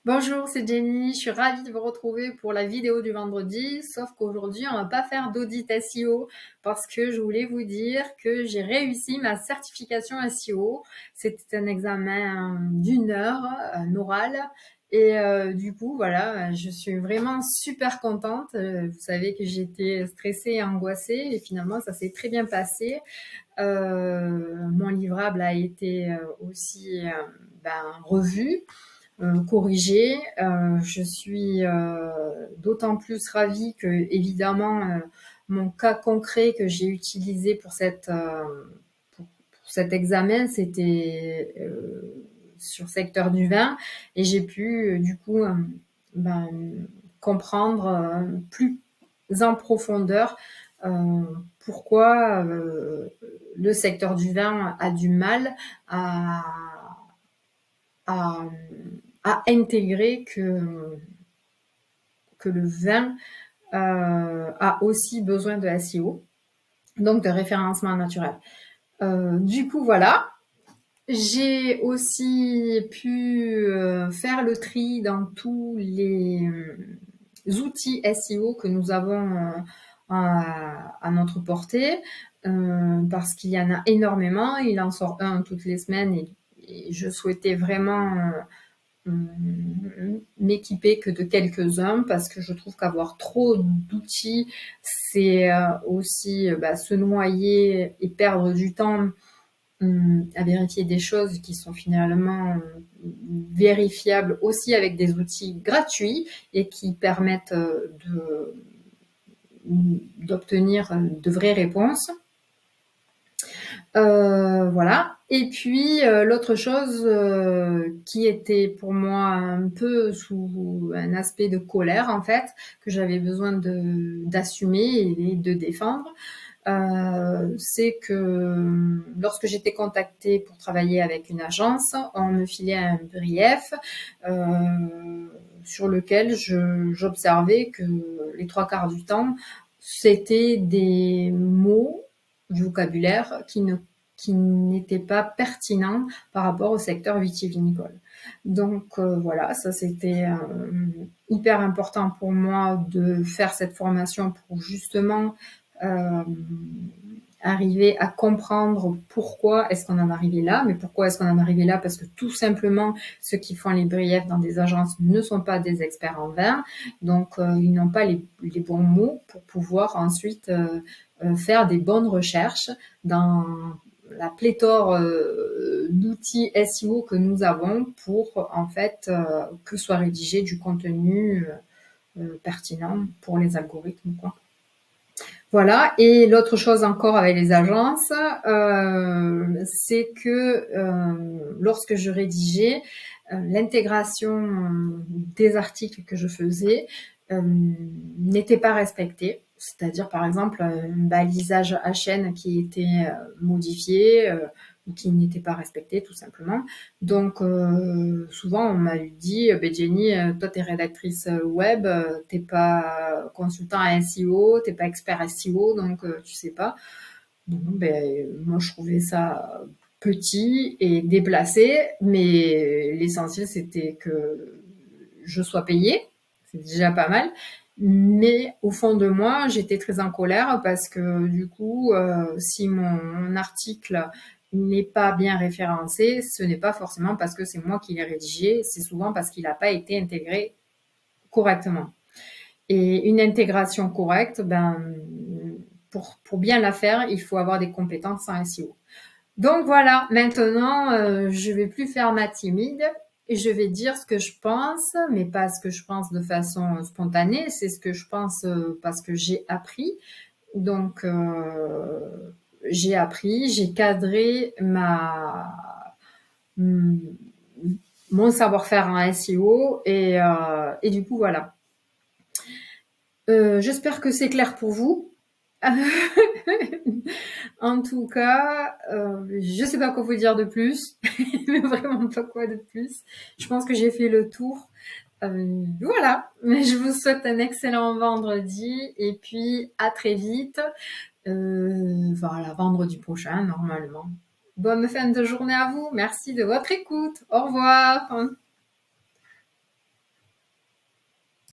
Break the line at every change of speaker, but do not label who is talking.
Bonjour, c'est Jenny. Je suis ravie de vous retrouver pour la vidéo du vendredi. Sauf qu'aujourd'hui, on va pas faire d'audit SEO parce que je voulais vous dire que j'ai réussi ma certification SEO. C'était un examen d'une heure, un oral. Et du coup, voilà, je suis vraiment super contente. Vous savez que j'étais stressée et angoissée et finalement, ça s'est très bien passé. Mon livrable a été aussi revu, corrigé. Je suis d'autant plus ravie que, évidemment, mon cas concret que j'ai utilisé pour cet examen, c'était sur secteur du vin, et j'ai pu du coup ben, comprendre plus en profondeur euh, pourquoi le secteur du vin a du mal à, à, à intégrer que le vin a aussi besoin de SEO, donc de référencement naturel. Du coup, voilà. J'ai aussi pu faire le tri dans tous les outils SEO que nous avons à notre portée, parce qu'il y en a énormément. Il en sort un toutes les semaines, et je souhaitais vraiment m'équiper que de quelques-uns, parce que je trouve qu'avoir trop d'outils, c'est aussi se noyer et perdre du temps à vérifier des choses qui sont finalement vérifiables aussi avec des outils gratuits et qui permettent d'obtenir de vraies réponses. Voilà. Et puis l'autre chose qui était pour moi un peu sous un aspect de colère, en fait, que j'avais besoin d'assumer et de défendre, c'est que lorsque j'étais contactée pour travailler avec une agence, on me filait un brief sur lequel j'observais que les trois quarts du temps, c'était des mots du vocabulaire qui n'étaient pas pertinents par rapport au secteur vitivinicole. Donc voilà, ça c'était hyper important pour moi de faire cette formation pour justement euh, arriver à comprendre pourquoi est-ce qu'on en est arrivé là. Mais pourquoi est-ce qu'on en est arrivé là? Parce que tout simplement, ceux qui font les briefs dans des agences ne sont pas des experts en vin, donc ils n'ont pas les bons mots pour pouvoir ensuite faire des bonnes recherches dans la pléthore d'outils SEO que nous avons pour en fait que soit rédigé du contenu pertinent pour les algorithmes, quoi. Voilà. Et l'autre chose encore avec les agences, c'est que lorsque je rédigeais, l'intégration des articles que je faisais n'était pas respectée. C'est-à-dire, par exemple, un balisage à chaîne qui était modifié ou qui n'était pas respecté, tout simplement. Donc, souvent, on m'a dit, Jenny, toi, t'es rédactrice web, t'es pas consultant à SEO, t'es pas expert SEO, donc tu sais pas. Donc, moi, je trouvais ça petit et déplacé, mais l'essentiel, c'était que je sois payée. C'est déjà pas mal. Mais au fond de moi, j'étais très en colère parce que du coup, si mon article n'est pas bien référencé, ce n'est pas forcément parce que c'est moi qui l'ai rédigé, c'est souvent parce qu'il n'a pas été intégré correctement. Et une intégration correcte, pour bien la faire, il faut avoir des compétences en SEO. Donc voilà, maintenant, je vais plus faire ma timide et je vais dire ce que je pense, mais pas ce que je pense de façon spontanée, c'est ce que je pense parce que j'ai appris. Donc, j'ai appris, j'ai cadré mon savoir-faire en SEO et du coup, voilà. J'espère que c'est clair pour vous. En tout cas, je sais pas quoi vous dire de plus, mais vraiment pas quoi de plus. Je pense que j'ai fait le tour. Voilà, mais je vous souhaite un excellent vendredi et puis à très vite. Voilà, vendredi prochain normalement. Bonne fin de journée à vous. Merci de votre écoute. Au revoir.